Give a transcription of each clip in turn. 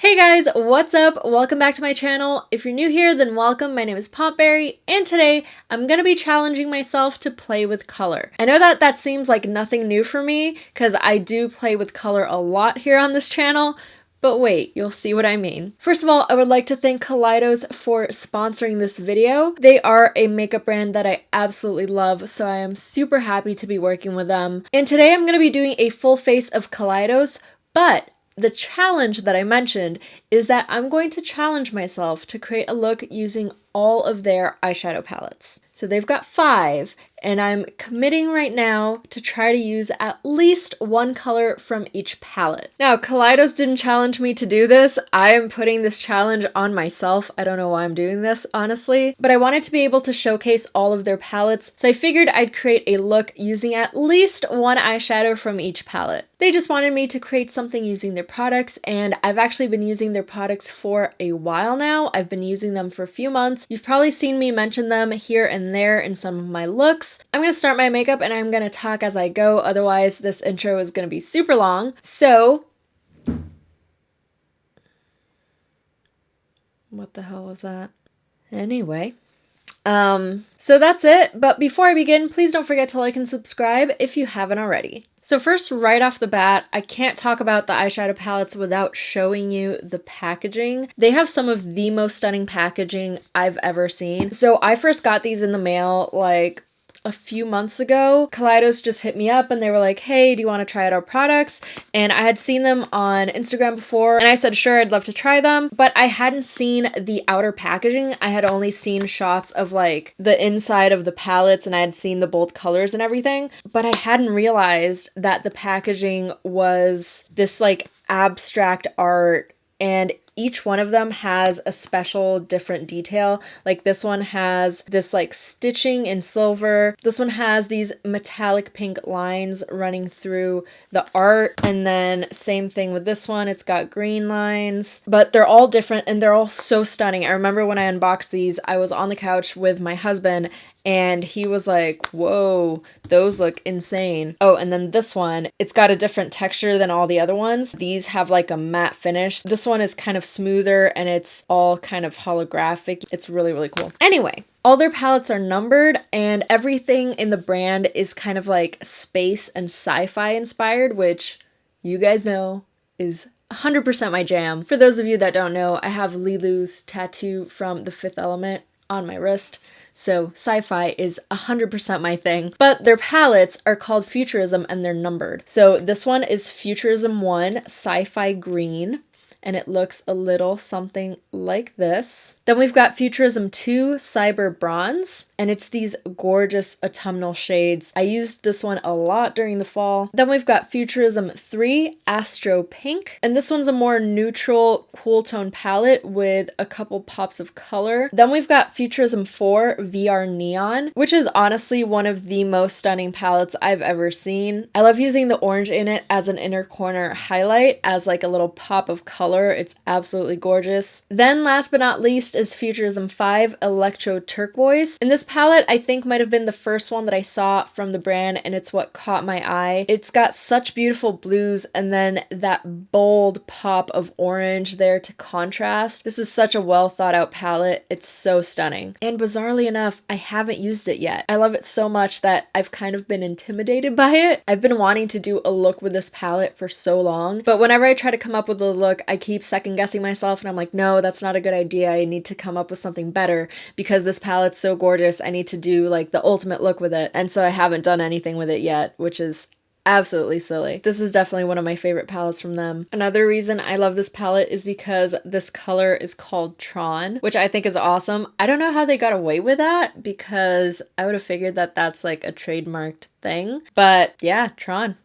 Hey guys, what's up? Welcome back to my channel. If you're new here, then welcome. My name is Pompberry, and today I'm gonna be challenging myself to play with color. I know that seems like nothing new for me, because I do play with color a lot here on this channel, but wait, you'll see what I mean. First of all, I would like to thank Kaleidos for sponsoring this video. They are a makeup brand that I absolutely love, so I am super happy to be working with them. And today I'm gonna be doing a full face of Kaleidos, but the challenge that I mentioned is that I'm going to challenge myself to create a look using all of their eyeshadow palettes. So they've got 5, and I'm committing right now to try to use at least one color from each palette. Now, Kaleidos didn't challenge me to do this. I am putting this challenge on myself. I don't know why I'm doing this, honestly, but I wanted to be able to showcase all of their palettes, so I figured I'd create a look using at least one eyeshadow from each palette. They just wanted me to create something using their products, and I've actually been using their products for a while now. I've been using them for a few months. You've probably seen me mention them here and there in some of my looks. I'm going to start my makeup and I'm going to talk as I go, otherwise this intro is going to be super long. So, what the hell was that? Anyway. So that's it, but before I begin, please don't forget to like and subscribe if you haven't already. So first, right off the bat, I can't talk about the eyeshadow palettes without showing you the packaging. They have some of the most stunning packaging I've ever seen. So I first got these in the mail like a few months ago. Kaleidos just hit me up and they were like, hey, do you want to try out our products? And I had seen them on Instagram before and I said, sure, I'd love to try them, but I hadn't seen the outer packaging. I had only seen shots of like the inside of the palettes and I had seen the bold colors and everything, but I hadn't realized that the packaging was this like abstract art, and each one of them has a special different detail. Like this one has this like stitching in silver. This one has these metallic pink lines running through the art. And then same thing with this one. It's got green lines, but they're all different and they're all so stunning. I remember when I unboxed these, I was on the couch with my husband and he was like, whoa, those look insane. Oh, and then this one, it's got a different texture than all the other ones. These have like a matte finish. This one is kind of smoother and it's all kind of holographic. It's really, really cool. Anyway, all their palettes are numbered and everything in the brand is kind of like space and sci-fi inspired, which you guys know is 100% my jam. For those of you that don't know, I have Lilu's tattoo from The Fifth Element on my wrist. So sci-fi is 100% my thing, but their palettes are called Futurism and they're numbered. So this one is Futurism 1 Sci-Fi Green, and it looks a little something like this. Then we've got Futurism 2 Cyber Bronze, and it's these gorgeous autumnal shades. I used this one a lot during the fall. Then we've got Futurism 3 Astro Pink, and this one's a more neutral, cool tone palette with a couple pops of color. Then we've got Futurism 4 VR Neon, which is honestly one of the most stunning palettes I've ever seen. I love using the orange in it as an inner corner highlight, as like a little pop of color. It's absolutely gorgeous. Then last but not least is Futurism 5 Electro Turquoise. And this palette I think might have been the first one that I saw from the brand, and it's what caught my eye. It's got such beautiful blues and then that bold pop of orange there to contrast. This is such a well thought out palette. It's so stunning. And bizarrely enough, I haven't used it yet. I love it so much that I've kind of been intimidated by it. I've been wanting to do a look with this palette for so long, but whenever I try to come up with a look, I keep second guessing myself and I'm like, no, that's not a good idea. I need to come up with something better because this palette's so gorgeous. I need to do like the ultimate look with it. And so I haven't done anything with it yet, which is absolutely silly. This is definitely one of my favorite palettes from them. Another reason I love this palette is because this color is called Tron, which I think is awesome. I don't know how they got away with that because I would have figured that that's like a trademarked thing, but yeah, Tron.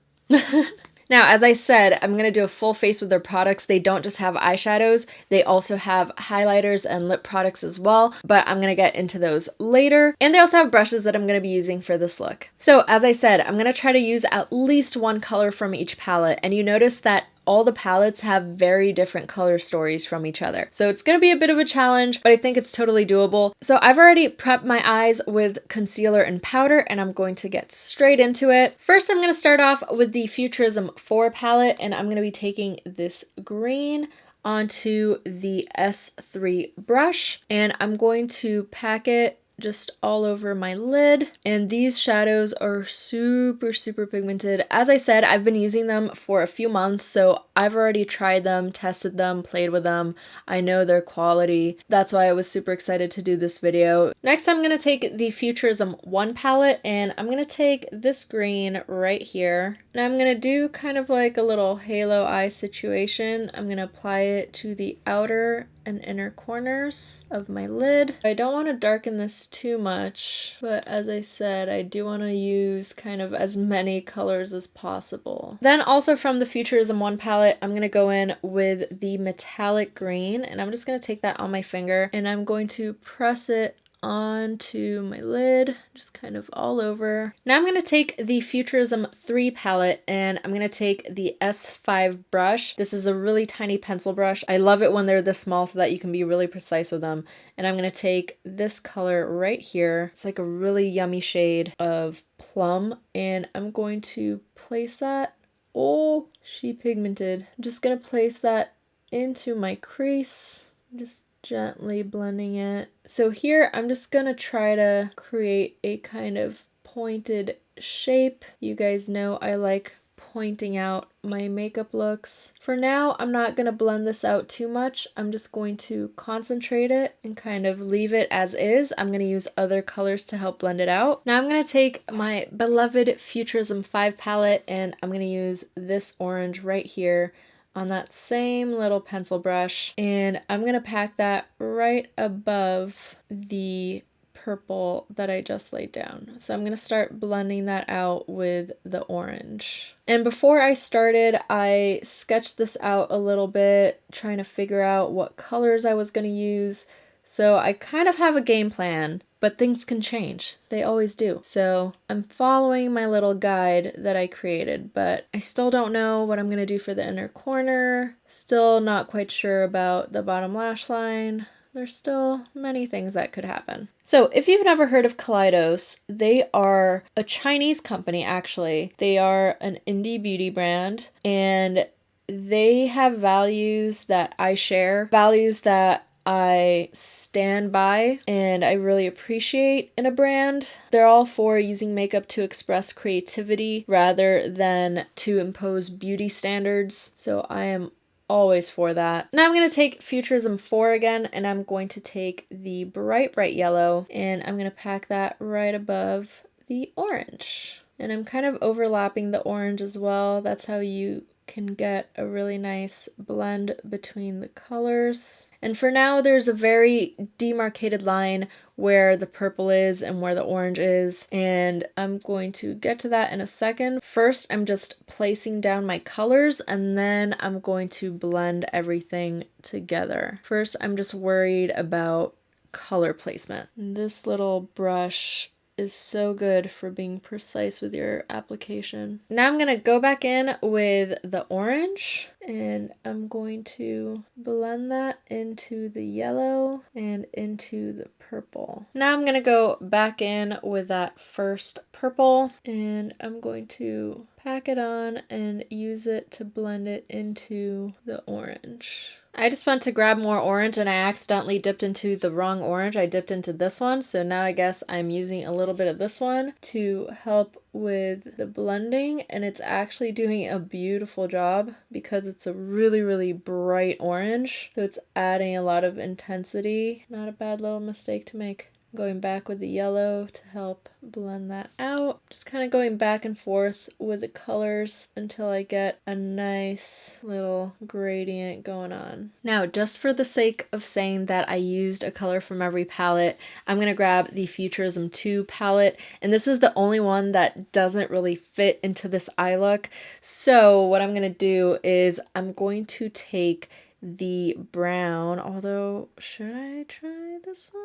Now, as I said, I'm going to do a full face with their products. They don't just have eyeshadows, they also have highlighters and lip products as well, but I'm going to get into those later. And they also have brushes that I'm going to be using for this look. So as I said, I'm going to try to use at least one color from each palette, and you notice that all the palettes have very different color stories from each other. So it's going to be a bit of a challenge, but I think it's totally doable. So I've already prepped my eyes with concealer and powder, and I'm going to get straight into it. First, I'm going to start off with the Futurism 4 palette, and I'm going to be taking this green onto the S3 brush, and I'm going to pack it just all over my lid. And these shadows are super, super pigmented. As I said, I've been using them for a few months, so I've already tried them, tested them, played with them. I know their quality. That's why I was super excited to do this video. Next, I'm gonna take the Futurism 1 palette, and I'm gonna take this green right here, and I'm gonna do kind of like a little halo eye situation. I'm gonna apply it to the outer and inner corners of my lid. I don't want to darken this too much, but as I said, I do want to use kind of as many colors as possible. Then also from the Futurism 1 palette, I'm going to go in with the metallic green, and I'm just going to take that on my finger, and I'm going to press it onto my lid, just kind of all over. Now I'm going to take the Futurism 3 palette, and I'm going to take the S5 brush. This is a really tiny pencil brush. I love it when they're this small so that you can be really precise with them. And I'm going to take this color right here. It's like a really yummy shade of plum, and I'm going to place that. Oh, she pigmented. I'm just going to place that into my crease. Just gently blending it. So here I'm just gonna try to create a kind of pointed shape. You guys know I like pointing out my makeup looks. For now, I'm not gonna blend this out too much. I'm just going to concentrate it and kind of leave it as is. I'm gonna use other colors to help blend it out. Now I'm gonna take my beloved Futurism 5 palette, and I'm gonna use this orange right here on that same little pencil brush, and I'm gonna pack that right above the purple that I just laid down. So I'm gonna start blending that out with the orange. And before I started, I sketched this out a little bit, trying to figure out what colors I was gonna use. So I kind of have a game plan, but things can change. They always do. So I'm following my little guide that I created, but I still don't know what I'm gonna do for the inner corner. Still not quite sure about the bottom lash line. There's still many things that could happen. So if you've never heard of Kaleidos, they are a Chinese company actually. They are an indie beauty brand, and they have values that I share, values that I stand by and I really appreciate in a brand. They're all for using makeup to express creativity rather than to impose beauty standards. So I am always for that. Now I'm going to take Futurism 4 again, and I'm going to take the bright yellow, and I'm going to pack that right above the orange. And I'm kind of overlapping the orange as well. That's how you can get a really nice blend between the colors. And for now, there's a very demarcated line where the purple is and where the orange is, and I'm going to get to that in a second. First, I'm just placing down my colors, and then I'm going to blend everything together. First, I'm just worried about color placement. This little brush is so good for being precise with your application. Now I'm gonna go back in with the orange, and I'm going to blend that into the yellow and into the purple. Now I'm gonna go back in with that first purple, and I'm going to pack it on and use it to blend it into the orange. I just went to grab more orange and I accidentally dipped into the wrong orange. I dipped into this one, so now I guess I'm using a little bit of this one to help with the blending, and it's actually doing a beautiful job because it's a really, really bright orange, so it's adding a lot of intensity. Not a bad little mistake to make. Going back with the yellow to help blend that out. Just kind of going back and forth with the colors until I get a nice little gradient going on. Now, just for the sake of saying that I used a color from every palette, I'm going to grab the Futurism 2 palette, and this is the only one that doesn't really fit into this eye look. So what I'm going to do is I'm going to take the brown, although should I try this one?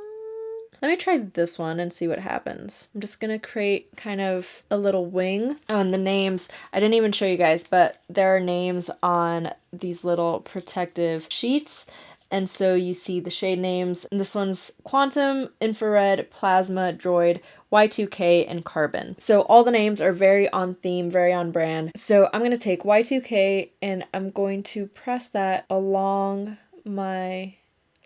Let me try this one and see what happens. I'm just gonna create kind of a little wing. Oh, and the names, I didn't even show you guys, but there are names on these little protective sheets. And so you see the shade names. And this one's Quantum, Infrared, Plasma, Droid, Y2K, and Carbon. So all the names are very on theme, very on brand. So I'm going to take Y2K and I'm going to press that along my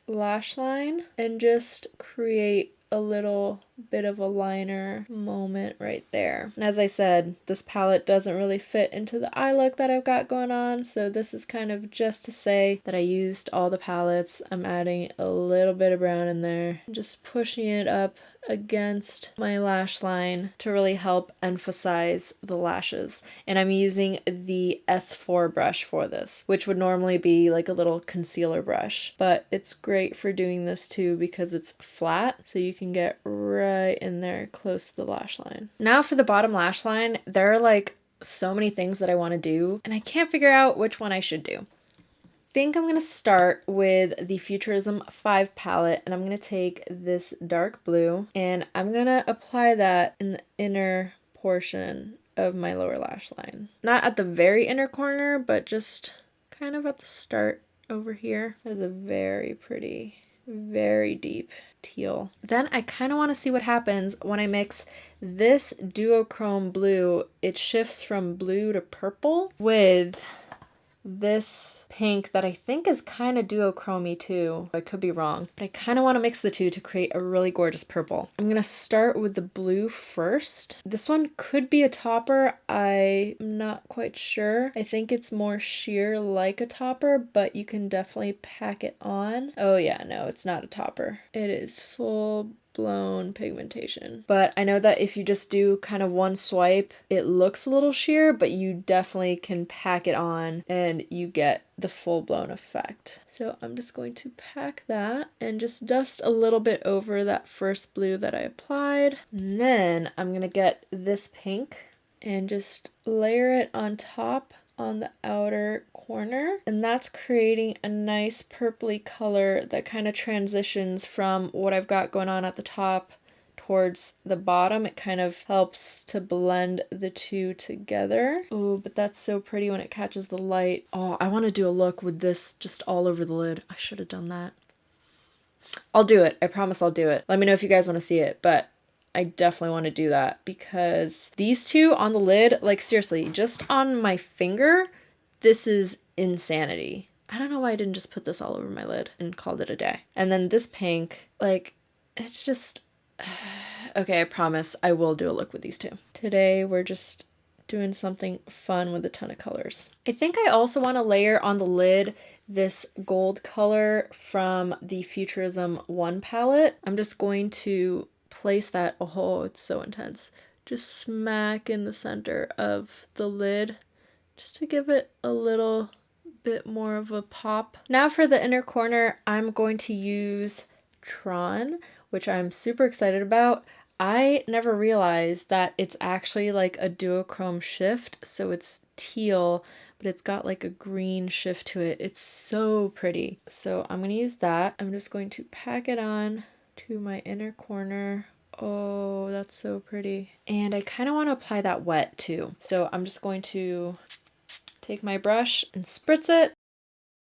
lash line and just create a little bit of a liner moment right there. And as I said, this palette doesn't really fit into the eye look that I've got going on, so this is kind of just to say that I used all the palettes. I'm adding a little bit of brown in there, just pushing it up against my lash line to really help emphasize the lashes. And I'm using the S4 brush for this, which would normally be like a little concealer brush, but it's great for doing this too because it's flat, so you can get right in there close to the lash line. Now for the bottom lash line, there are like so many things that I want to do and I can't figure out which one I should do. I think I'm going to start with the Futurism 5 palette, and I'm going to take this dark blue and I'm going to apply that in the inner portion of my lower lash line. Not at the very inner corner, but just kind of at the start over here. That is a very pretty, very deep teal. Then I kind of want to see what happens when I mix this duochrome blue. It shifts from blue to purple with this pink that I think is kind of duochrome-y too. I could be wrong, but I kind of want to mix the two to create a really gorgeous purple. I'm going to start with the blue first. This one could be a topper. I'm not quite sure. I think it's more sheer like a topper, but you can definitely pack it on. Oh yeah, no, it's not a topper. It is full blown pigmentation. But I know that if you just do kind of one swipe, it looks a little sheer, but you definitely can pack it on and you get the full blown effect. So I'm just going to pack that and just dust a little bit over that first blue that I applied. And then I'm gonna get this pink and just layer it on top on the outer corner, and that's creating a nice purpley color that kind of transitions from what I've got going on at the top towards the bottom. It kind of helps to blend the two together. Oh, but that's so pretty when it catches the light. Oh, I want to do a look with this just all over the lid. I should have done that. I'll do it. I promise I'll do it. Let me know if you guys want to see it, but I definitely want to do that because these two on the lid, like seriously, just on my finger, this is insanity. I don't know why I didn't just put this all over my lid and called it a day. And then this pink, like, it's just, okay, I promise I will do a look with these two. Today we're just doing something fun with a ton of colors. I think I also want to layer on the lid this gold color from the Futurism 1 palette. I'm just going to place that, oh, it's so intense, just smack in the center of the lid just to give it a little bit more of a pop. Now for the inner corner, I'm going to use Tron, which I'm super excited about. I never realized that it's actually like a duochrome shift, so it's teal, but it's got like a green shift to it. It's so pretty. So I'm going to use that. I'm just going to pack it on to my inner corner. Oh, that's so pretty. And I kind of want to apply that wet too. So I'm just going to take my brush and spritz it.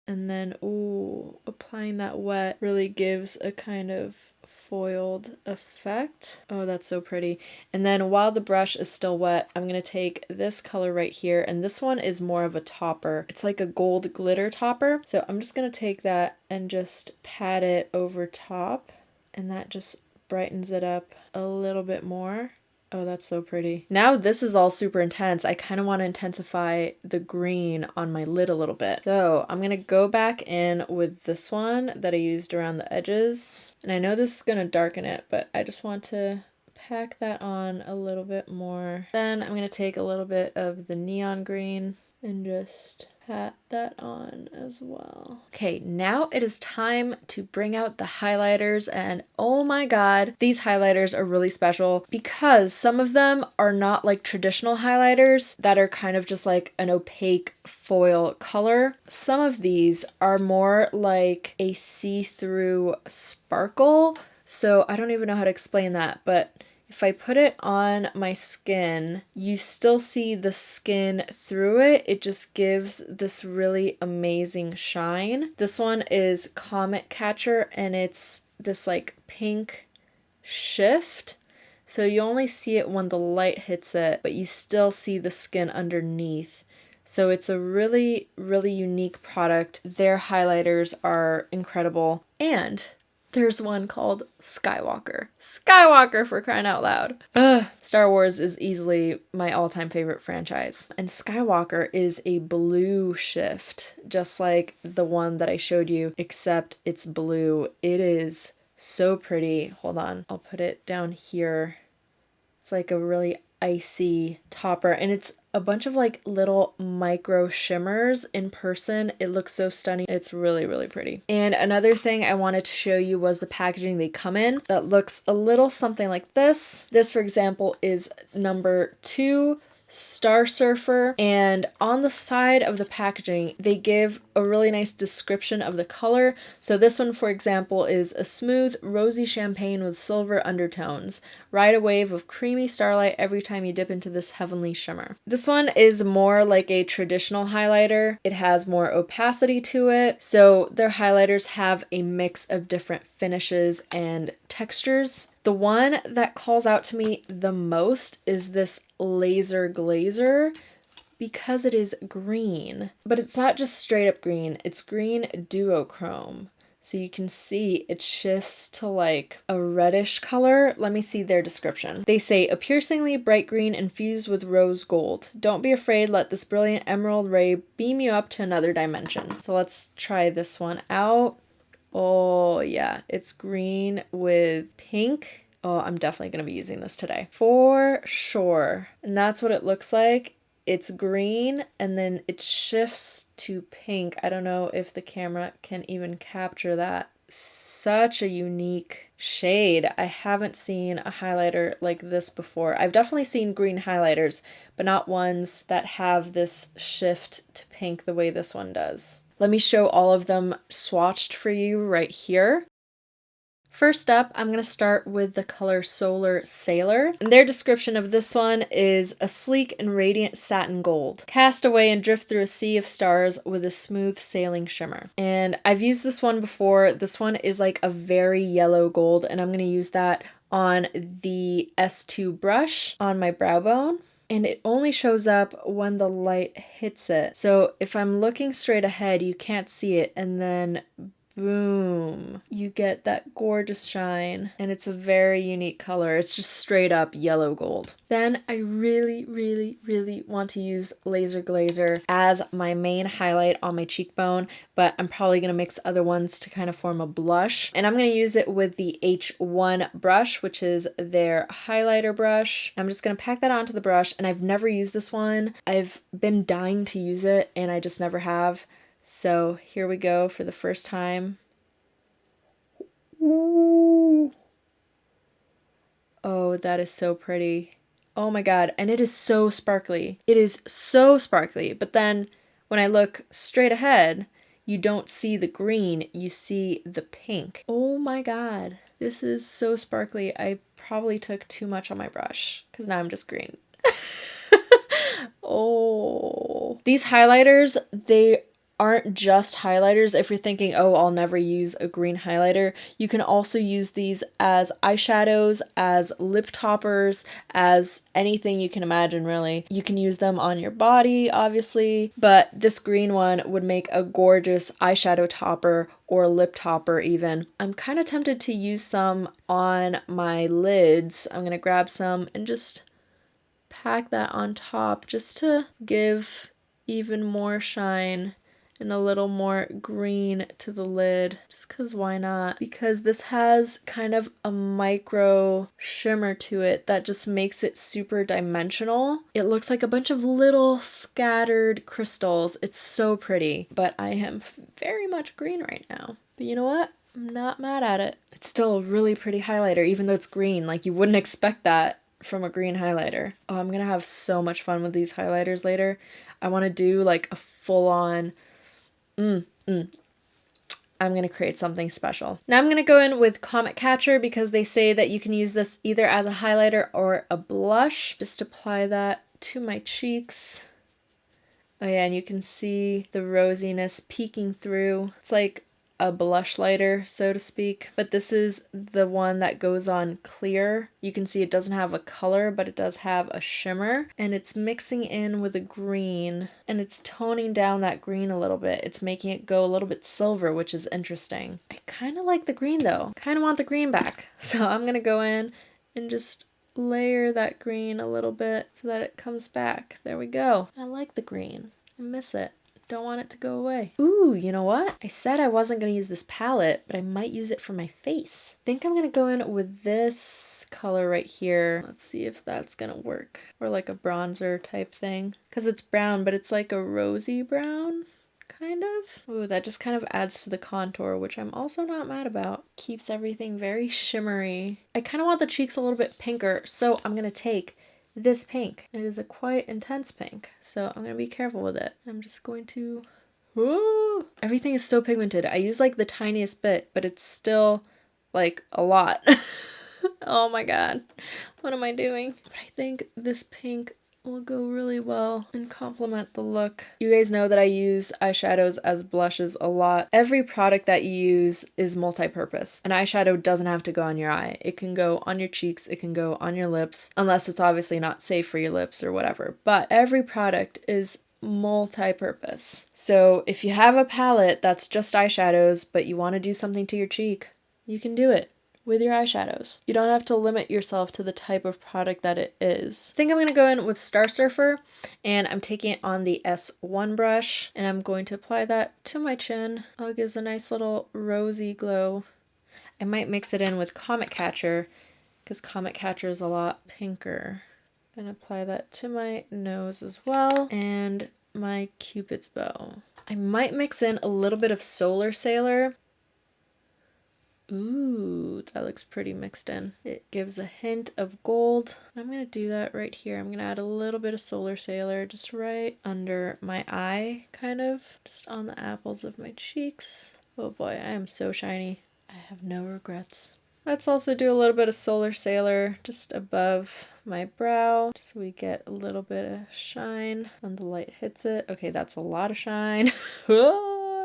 And then, ooh, applying that wet really gives a kind of foiled effect. Oh, that's so pretty. And then while the brush is still wet, I'm going to take this color right here. And this one is more of a topper. It's like a gold glitter topper. So I'm just going to take that and just pat it over top. And that just brightens it up a little bit more. Oh, that's so pretty. Now this is all super intense. I kind of want to intensify the green on my lid a little bit. So I'm going to go back in with this one that I used around the edges. And I know this is going to darken it, but I just want to pack that on a little bit more. Then I'm going to take a little bit of the neon green and just pat that on as well. Okay, now it is time to bring out the highlighters, and oh my god, these highlighters are really special because some of them are not like traditional highlighters that are kind of just like an opaque foil color. Some of these are more like a see-through sparkle, so I don't even know how to explain that, but if I put it on my skin, you still see the skin through it. It just gives this really amazing shine. This one is Comet Catcher, and it's this like pink shift. So you only see it when the light hits it, but you still see the skin underneath. So it's a really, really unique product. Their highlighters are incredible. And there's one called Skywalker. Skywalker, for crying out loud. Ugh, Star Wars is easily my all-time favorite franchise. And Skywalker is a blue shift, just like the one that I showed you, except it's blue. It is so pretty. Hold on, I'll put it down here. It's like a really icy topper, and it's a bunch of like little micro shimmers. In person, it looks so stunning. It's really, really pretty. And another thing I wanted to show you was the packaging they come in that looks a little something like this. This, for example, is number 2 Star Surfer, and on the side of the packaging they give a really nice description of the color. So this one, for example, is a smooth rosy champagne with silver undertones. Ride a wave of creamy starlight every time you dip into this heavenly shimmer. This one is more like a traditional highlighter. It has more opacity to it, so their highlighters have a mix of different finishes and textures. The one that calls out to me the most is this laser glazer, because it is green. But it's not just straight up green, it's green duochrome. So you can see it shifts to like a reddish color. Let me see their description. They say, a piercingly bright green infused with rose gold. Don't be afraid, let this brilliant emerald ray beam you up to another dimension. So let's try this one out. Oh yeah, it's green with pink. Oh, I'm definitely going to be using this today for sure. And that's what it looks like. It's green and then it shifts to pink. I don't know if the camera can even capture that. Such a unique shade. I haven't seen a highlighter like this before. I've definitely seen green highlighters, but not ones that have this shift to pink the way this one does. Let me show all of them swatched for you right here. First up, I'm going to start with the color Solar Sailor. And their description of this one is a sleek and radiant satin gold. Cast away and drift through a sea of stars with a smooth sailing shimmer. And I've used this one before. This one is like a very yellow gold, and I'm going to use that on the S2 brush on my brow bone. And it only shows up when the light hits it. So if I'm looking straight ahead, you can't see it, and then boom, you get that gorgeous shine, and it's a very unique color. It's just straight up yellow gold. Then I really, really, really want to use Laser Glazer as my main highlight on my cheekbone, but I'm probably going to mix other ones to kind of form a blush. And I'm going to use it with the H1 brush, which is their highlighter brush. I'm just going to pack that onto the brush, and I've never used this one. I've been dying to use it, and I just never have. So here we go for the first time. Ooh. Oh, that is so pretty. Oh my god, and it is so sparkly. It is so sparkly, but then when I look straight ahead, you don't see the green, you see the pink. Oh my god, this is so sparkly. I probably took too much on my brush, because now I'm just green. Oh. These highlighters, they aren't just highlighters. If you're thinking, oh, I'll never use a green highlighter, you can also use these as eyeshadows, as lip toppers, as anything you can imagine, really. You can use them on your body, obviously, but this green one would make a gorgeous eyeshadow topper or lip topper even. I'm kind of tempted to use some on my lids. I'm gonna grab some and just pack that on top just to give even more shine and a little more green to the lid, just because why not? Because this has kind of a micro shimmer to it that just makes it super dimensional. It looks like a bunch of little scattered crystals. It's so pretty, but I am very much green right now. But you know what? I'm not mad at it. It's still a really pretty highlighter, even though it's green. Like, you wouldn't expect that from a green highlighter. Oh, I'm gonna have so much fun with these highlighters later. I want to do like a full-on I'm going to create something special. Now I'm going to go in with Comet Catcher because they say that you can use this either as a highlighter or a blush. Just apply that to my cheeks. Oh yeah, and you can see the rosiness peeking through. It's like a blush lighter, so to speak. But this is the one that goes on clear. You can see it doesn't have a color, but it does have a shimmer. And it's mixing in with a green, and it's toning down that green a little bit. It's making it go a little bit silver, which is interesting. I kind of like the green though. Kind of want the green back. So I'm gonna go in and just layer that green a little bit so that it comes back. There we go. I like the green. I miss it. Don't want it to go away. Ooh, you know what? I said I wasn't going to use this palette, but I might use it for my face. I think I'm going to go in with this color right here. Let's see if that's going to work. Or like a bronzer type thing. Because it's brown, but it's like a rosy brown. Kind of. Ooh, that just kind of adds to the contour, which I'm also not mad about. Keeps everything very shimmery. I kind of want the cheeks a little bit pinker, so I'm going to take this pink. It is a quite intense pink, so I'm going to be careful with it. I'm just going to... Whoa! Everything is so pigmented. I use like the tiniest bit, but it's still like a lot. Oh my god. What am I doing? But I think this pink will go really well and complement the look. You guys know that I use eyeshadows as blushes a lot. Every product that you use is multi-purpose. An eyeshadow doesn't have to go on your eye. It can go on your cheeks, it can go on your lips, unless it's obviously not safe for your lips or whatever. But every product is multi-purpose. So if you have a palette that's just eyeshadows, but you want to do something to your cheek, you can do it with your eyeshadows. You don't have to limit yourself to the type of product that it is. I think I'm going to go in with Star Surfer, and I'm taking it on the S1 brush, and I'm going to apply that to my chin. Oh, it gives a nice little rosy glow. I might mix it in with Comet Catcher, because Comet Catcher is a lot pinker. I'm going to apply that to my nose as well, and my Cupid's bow. I might mix in a little bit of Solar Sailor. Ooh, that looks pretty mixed in. It gives a hint of gold. I'm going to do that right here. I'm going to add a little bit of Solar Sailor just right under my eye, kind of. Just on the apples of my cheeks. Oh boy, I am so shiny. I have no regrets. Let's also do a little bit of Solar Sailor just above my brow, so we get a little bit of shine when the light hits it. Okay, that's a lot of shine.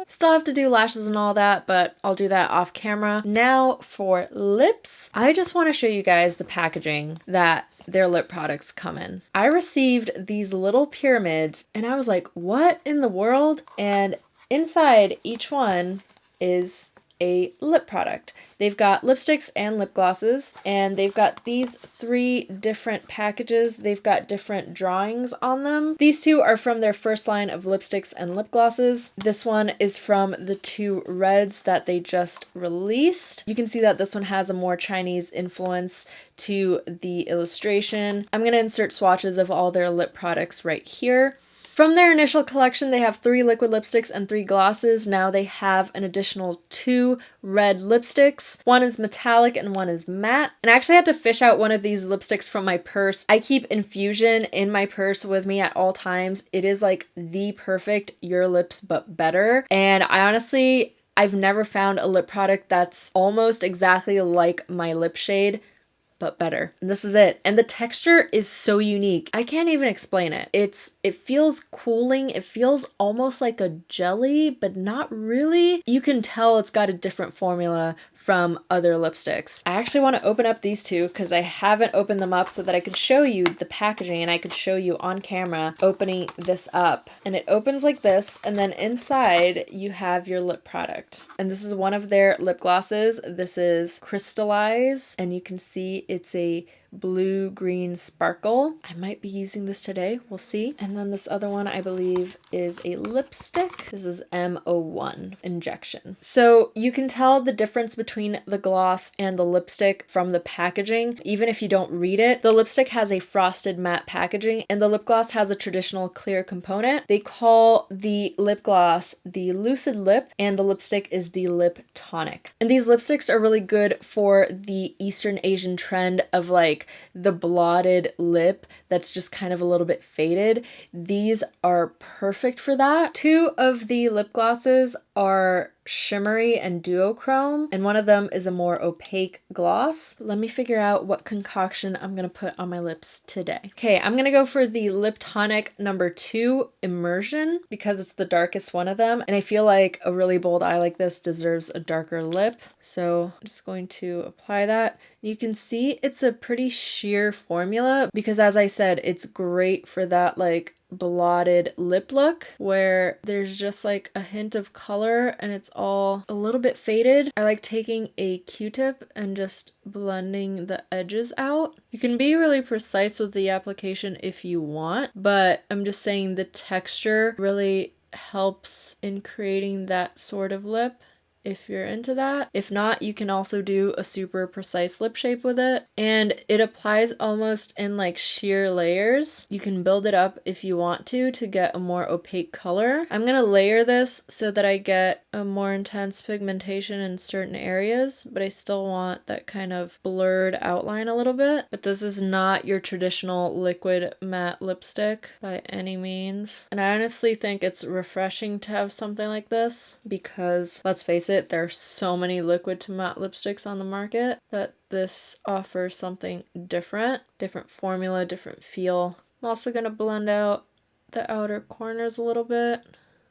Still have to do lashes and all that, but I'll do that off camera. Now for lips, I just want to show you guys the packaging that their lip products come in. I received these little pyramids and I was like, what in the world? And inside each one is a lip product. They've got lipsticks and lip glosses, and they've got these 3 different packages. They've got different drawings on them. These 2 are from their first line of lipsticks and lip glosses. This one is from the 2 reds that they just released. You can see that this one has a more Chinese influence to the illustration. I'm going to insert swatches of all their lip products right here. From their initial collection, they have 3 liquid lipsticks and 3 glosses. Now they have an additional 2 red lipsticks. One is metallic and one is matte. And I actually had to fish out one of these lipsticks from my purse. I keep Infusion in my purse with me at all times. It is like the perfect Your Lips but better. And I've never found a lip product that's almost exactly like my lip shade, but better. And this is it. And the texture is so unique. I can't even explain it. It feels cooling. It feels almost like a jelly, but not really. You can tell it's got a different formula from other lipsticks. I actually want to open up these 2 because I haven't opened them up so that I could show you the packaging and I could show you on camera opening this up. And it opens like this, and then inside you have your lip product. And this is one of their lip glosses. This is Crystallize, and you can see it's a blue-green sparkle. I might be using this today. We'll see. And then this other one, I believe, is a lipstick. This is M01 Injection. So you can tell the difference between the gloss and the lipstick from the packaging. Even if you don't read it, the lipstick has a frosted matte packaging and the lip gloss has a traditional clear component. They call the lip gloss the Lucid Lip and the lipstick is the Lip Tonic. And these lipsticks are really good for the Eastern Asian trend of like the blotted lip that's just kind of a little bit faded. These are perfect for that. 2 of the lip glosses are shimmery and duochrome, and one of them is a more opaque gloss. Let me figure out what concoction I'm gonna put on my lips today. Okay, I'm gonna go for the Lip Tonic number 2 Immersion because it's the darkest one of them, and I feel like a really bold eye like this deserves a darker lip. So I'm just going to apply that. You can see it's a pretty sheer formula because, as I said, it's great for that like blotted lip look where there's just like a hint of color and it's all a little bit faded. I like taking a Q-tip and just blending the edges out. You can be really precise with the application if you want, but I'm just saying the texture really helps in creating that sort of lip if you're into that. If not, you can also do a super precise lip shape with it, and it applies almost in like sheer layers. You can build it up if you want to get a more opaque color. I'm gonna layer this so that I get a more intense pigmentation in certain areas, but I still want that kind of blurred outline a little bit. But this is not your traditional liquid matte lipstick by any means, and I honestly think it's refreshing to have something like this because, let's face it, there are so many liquid to matte lipsticks on the market that this offers something different formula, different feel. I'm also going to blend out the outer corners a little bit.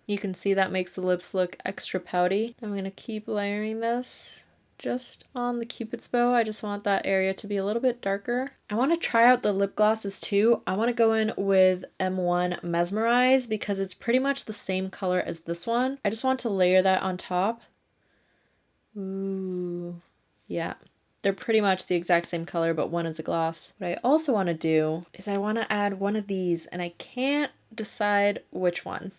You can see that makes the lips look extra pouty. I'm going to keep layering this just on the Cupid's bow. I just want that area to be a little bit darker. I want to try out the lip glosses too. I want to go in with M1 Mesmerize because it's pretty much the same color as this one. I just want to layer that on top. Ooh, yeah. They're pretty much the exact same color, but one is a gloss. What I also want to do is I want to add one of these, and I can't decide which one.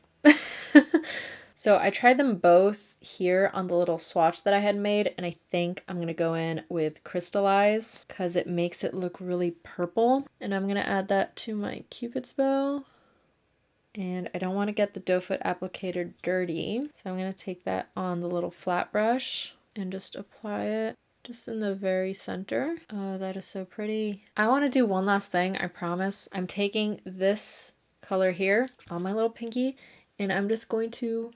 So I tried them both here on the little swatch that I had made, and I think I'm going to go in with Crystallize because it makes it look really purple. And I'm going to add that to my Cupid's bow. And I don't want to get the doe foot applicator dirty, so I'm going to take that on the little flat brush and just apply it just in the very center. Oh, that is so pretty. I want to do one last thing, I promise. I'm taking this color here on my little pinky, and I'm just going to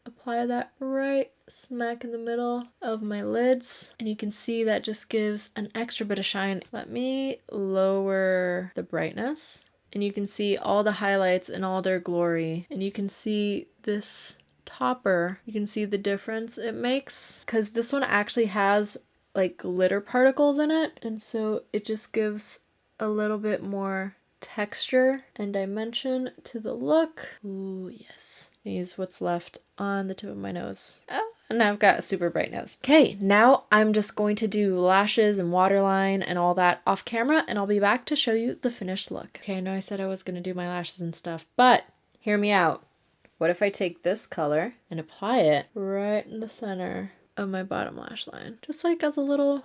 apply that right smack in the middle of my lids, and you can see that just gives an extra bit of shine. Let me lower the brightness, and you can see all the highlights in all their glory, and you can see this topper. You can see the difference it makes because this one actually has like glitter particles in it, and so it just gives a little bit more texture and dimension to the look. Ooh, yes. Use what's left on the tip of my nose. Oh, and now I've got a super bright nose. Okay, now I'm just going to do lashes and waterline and all that off camera, and I'll be back to show you the finished look. Okay, I know I said I was going to do my lashes and stuff, but hear me out. What if I take this color and apply it right in the center of my bottom lash line? Just like as a little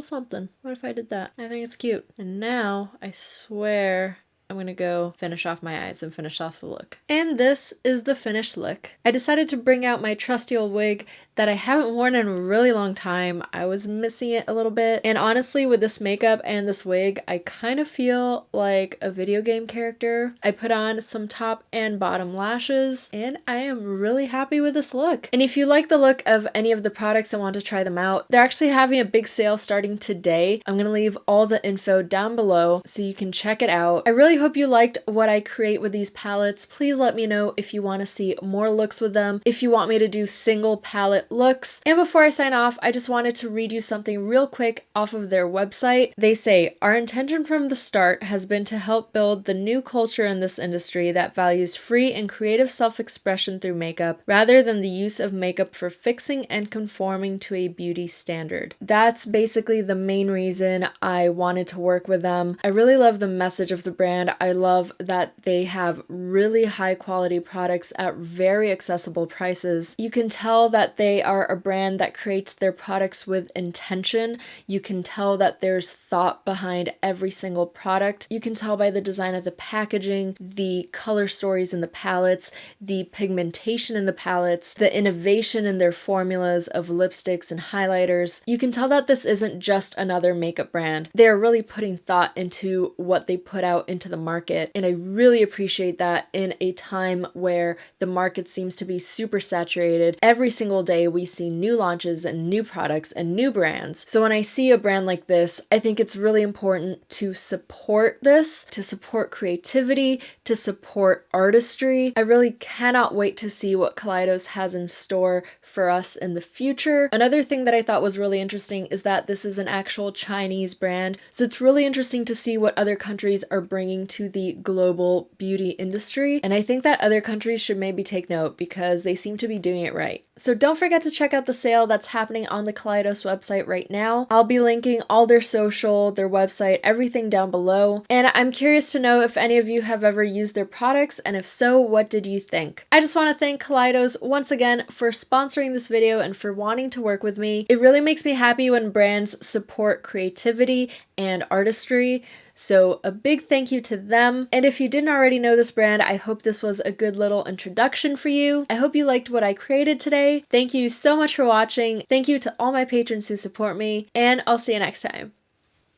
something. What if I did that? I think it's cute. And now I swear I'm gonna go finish off my eyes and finish off the look. And this is the finished look. I decided to bring out my trusty old wig that I haven't worn in a really long time. I was missing it a little bit. And honestly, with this makeup and this wig, I kind of feel like a video game character. I put on some top and bottom lashes, and I am really happy with this look. And if you like the look of any of the products and want to try them out, they're actually having a big sale starting today. I'm gonna leave all the info down below so you can check it out. I really hope you liked what I create with these palettes. Please let me know if you want to see more looks with them, if you want me to do single palette looks. And before I sign off, I just wanted to read you something real quick off of their website. They say, "Our intention from the start has been to help build the new culture in this industry that values free and creative self-expression through makeup, rather than the use of makeup for fixing and conforming to a beauty standard." That's basically the main reason I wanted to work with them. I really love the message of the brand. I love that they have really high quality products at very accessible prices. You can tell that they they are a brand that creates their products with intention. You can tell that there's thought behind every single product. You can tell by the design of the packaging, the color stories in the palettes, the pigmentation in the palettes, the innovation in their formulas of lipsticks and highlighters. You can tell that this isn't just another makeup brand. They're really putting thought into what they put out into the market, and I really appreciate that in a time where the market seems to be super saturated. Every single day we see new launches and new products and new brands. So when I see a brand like this, I think it's really important to support this, to support creativity, to support artistry. I really cannot wait to see what Kaleidos has in store for us in the future. Another thing that I thought was really interesting is that this is an actual Chinese brand. So it's really interesting to see what other countries are bringing to the global beauty industry. And I think that other countries should maybe take note because they seem to be doing it right. So don't forget to check out the sale that's happening on the Kaleidos website right now. I'll be linking all their social, their website, everything down below. And I'm curious to know if any of you have ever used their products, and if so, what did you think? I just want to thank Kaleidos once again for sponsoring this video and for wanting to work with me. It really makes me happy when brands support creativity and artistry. So a big thank you to them. And if you didn't already know this brand, I hope this was a good little introduction for you. I hope you liked what I created today. Thank you so much for watching. Thank you to all my patrons who support me, and I'll see you next time.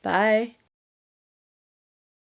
Bye.